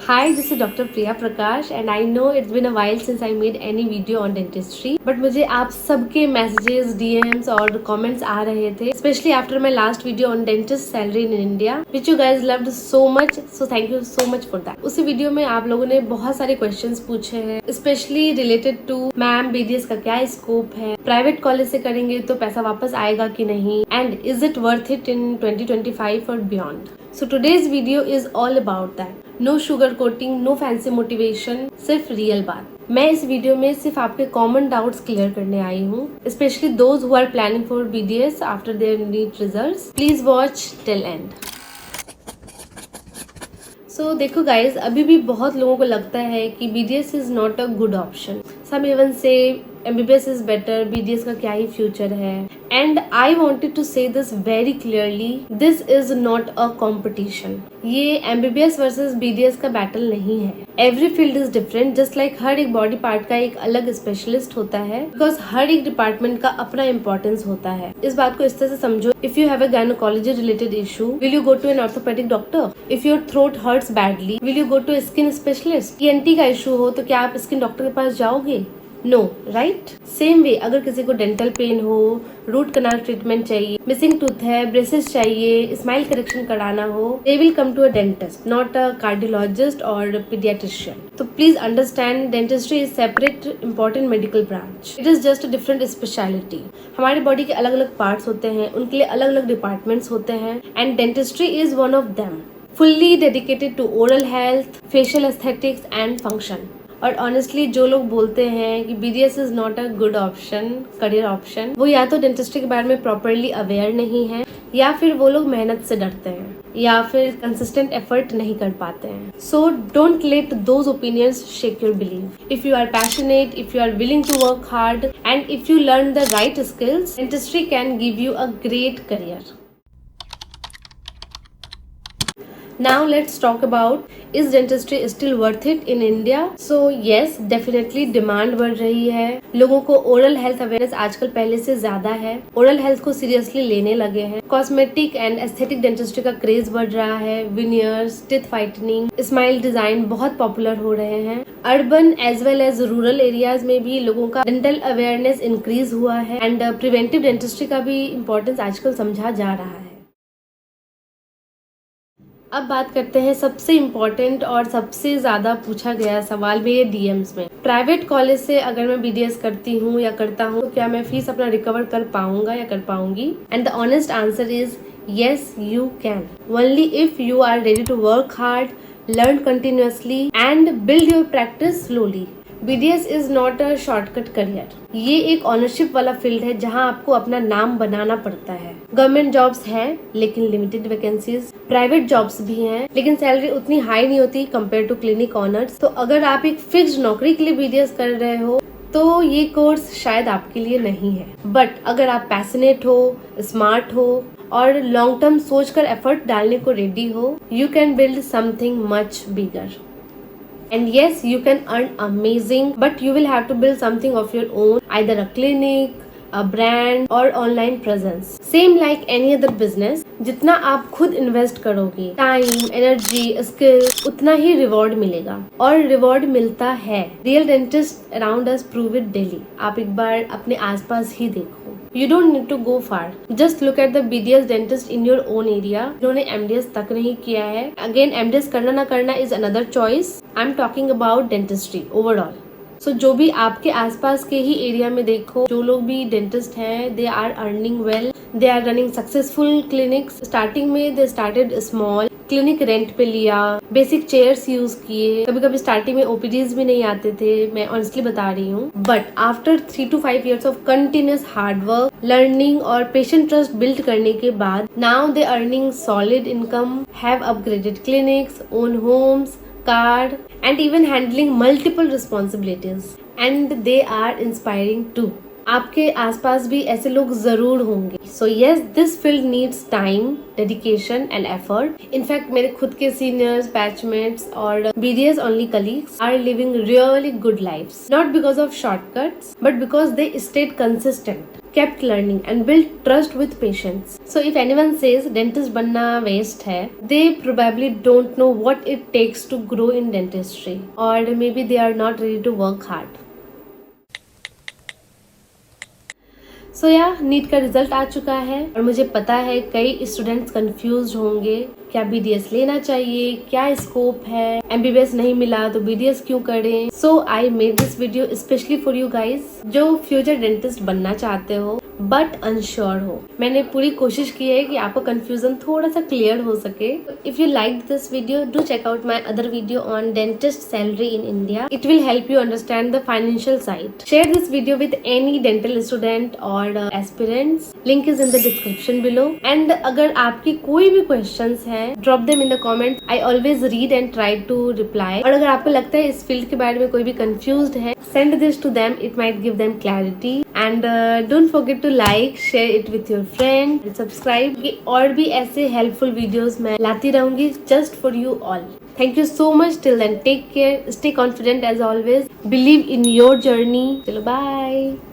Hi, this is Dr. Priya Prakash and I know it's been a while since I made any video on dentistry. But मुझे आप सबके messages, DMs और comments आ रहे थे, especially after my last video on dentist salary in India, which you guys loved so much. So thank you so much for that. उसी video में आप लोगों ने बहुत सारे questions पूछे हैं, especially related to ma'am BDS का क्या स्कोप है, प्राइवेट कॉलेज से करेंगे तो पैसा वापस आएगा कि नहीं, and is it worth it in 2025 or beyond. So today's video is all about that. No sugar coating, no fancy motivation, सिर्फ रियल बात। मैं इस वीडियो में सिर्फ आपके कॉमन डाउट्स क्लियर करने आई हूँ, specially those who are planning for BDS after their NEET results. Please watch till end. So देखो गाइज, अभी भी बहुत लोगों को लगता है कि BDS is not a good option. Some even say MBBS is better, BDS का क्या ही फ्यूचर है। And I wanted to say this very clearly, this is not a competition. ये MBBS वर्सेज BDS का बैटल नहीं है। Every field is different, just like हर एक बॉडी पार्ट का एक अलग स्पेशलिस्ट होता है, बिकॉज हर एक डिपार्टमेंट का अपना इम्पोर्टेंस होता है। इस बात को इस तरह से समझो, if you have a gynaecology related issue, will you go to an orthopaedic doctor? If your throat hurts badly, will you go to skin specialist? ENT का इशू हो तो क्या आप स्किन डॉक्टर के पास जाओगे? No, right? सेम वे अगर किसी को डेंटल पेन हो, रूट कनाल ट्रीटमेंट चाहिए, मिसिंग टूथ है, ब्रेसेस चाहिए, स्माइल करेक्शन कराना हो, they will come to a dentist, not a cardiologist और पीडियाट्रिशियन। तो please understand, dentistry is separate important medical branch. It is just a different speciality. हमारे body के अलग अलग पार्ट्स होते हैं, उनके लिए अलग अलग डिपार्टमेंट्स होते हैं, and dentistry is one of them, fully dedicated to oral health, facial aesthetics and function. और ऑनेस्टली जो लोग बोलते हैं कि BDS is not a good option, career option, वो या तो डेंटिस्ट्री के बारे में प्रॉपरली अवेयर नहीं है, या फिर वो लोग मेहनत से डरते हैं, या फिर कंसिस्टेंट एफर्ट नहीं कर पाते हैं। So don't let those opinions shake your believe. If you are passionate, if you are willing to work hard and if you learn the right skills, dentistry can give you a great career. Now let's talk about, is dentistry still worth it in India? So yes, definitely demand बढ़ रही है। लोगों को oral health awareness आजकल पहले से ज्यादा है, ओरल हेल्थ को सीरियसली लेने लगे हैं। कॉस्मेटिक एंड एस्थेटिक डेंटिस्ट्री का क्रेज बढ़ रहा है। Veneers, teeth whitening, smile design बहुत पॉपुलर हो रहे हैं। Urban as well as rural areas में भी लोगों का डेंटल अवेयरनेस इंक्रीज हुआ है, एंड प्रिवेंटिव डेंटिस्ट्री का भी इम्पोर्टेंस आजकल समझा जा रहा है। अब बात करते हैं सबसे इम्पोर्टेंट और सबसे ज्यादा पूछा गया सवाल मेरे DMs में। प्राइवेट कॉलेज से अगर मैं BDS करती हूँ या करता हूँ तो क्या मैं फीस अपना रिकवर कर पाऊंगा या कर पाऊंगी? And the honest answer is yes, you can. Only if you are ready to work hard, learn continuously and build your practice slowly. BDS is not a shortcut career. ये एक ownership वाला field है जहाँ आपको अपना नाम बनाना पड़ता है। गवर्नमेंट जॉब्स हैं लेकिन लिमिटेड वैकेंसीज, प्राइवेट जॉब्स भी हैं लेकिन सैलरी उतनी हाई नहीं होती कंपेयर टू क्लिनिक ऑनर्स। तो अगर आप एक फिक्स्ड नौकरी के लिए BDS कर रहे हो तो ये कोर्स शायद आपके लिए नहीं है। बट अगर आप पैशनेट हो, स्मार्ट हो और लॉन्ग टर्म सोचकर एफर्ट डालने को रेडी हो, you can build something much bigger. And yes, you can earn amazing, but you will have to build something of your own, either a clinic, a brand or online presence. Same like any other business, जितना आप खुद invest करोगे, time, energy, skill, उतना ही reward मिलेगा, और reward मिलता है। Real dentist around us prove it daily. आप एक बार अपने आसपास ही देखो। You don't need to go far. Just look at the BDS dentist in your own area जिन्होंने MDS तक नहीं किया है। Again, MDS करना ना करना is another choice. I'm talking about dentistry overall. So जो भी आपके आसपास के ही एरिया में देखो, जो लोग भी डेंटिस्ट हैं, they are earning well, they are running successful clinics. Starting में they started small, clinic rent पे लिया, बेसिक चेयर्स यूज किए, कभी कभी स्टार्टिंग में OPDs भी नहीं आते थे, मैं ऑनेस्टली बता रही हूँ। But after 3 to 5 years of continuous hard work, learning और पेशेंट ट्रस्ट बिल्ड करने के बाद, now they earning solid income, have upgraded clinics, own homes, car and even handling multiple responsibilities, and they are inspiring too. आपके आसपास भी ऐसे लोग जरूर होंगे। So yes, this field needs time, dedication and effort. In fact, मेरे खुद के seniors, batchmates और BDS only colleagues are living really good lives. Not because of shortcuts, but because they stayed consistent, kept learning and built trust with patience. So if anyone says dentist बनना waste है, they probably don't know what it takes to grow in dentistry, or maybe they are not ready to work hard. सो या NEET का result आ चुका है और मुझे पता है कई स्टूडेंट्स कंफ्यूज होंगे, क्या BDS लेना चाहिए, क्या स्कोप है, MBBS नहीं मिला तो BDS क्यों करें. So I made this video specially for you guys जो फ्यूचर डेंटिस्ट बनना चाहते हो बट अनश्योर हो. मैंने पूरी कोशिश की है कि आपको कंफ्यूजन थोड़ा सा क्लियर हो सके. If you like this video, do check out my other video on dentist salary in India. It will help you understand the financial side. Share this video with any dental student और aspirants. Link is in the description below. And अगर आपकी कोई भी questions हैं, drop them in the comment. I always read and try to reply. और अगर आपको लगता है इस फील्ड के बारे में कोई भी कंफ्यूज्ड है, send this to them. It might give them clarity. And don't forget to like, share it with your friend, and subscribe. कि और भी ऐसे helpful videos मैं लाती रहूंगी just for you all. Thank you so much. Till then, take care. Stay confident as always. Believe in your journey. चलो bye.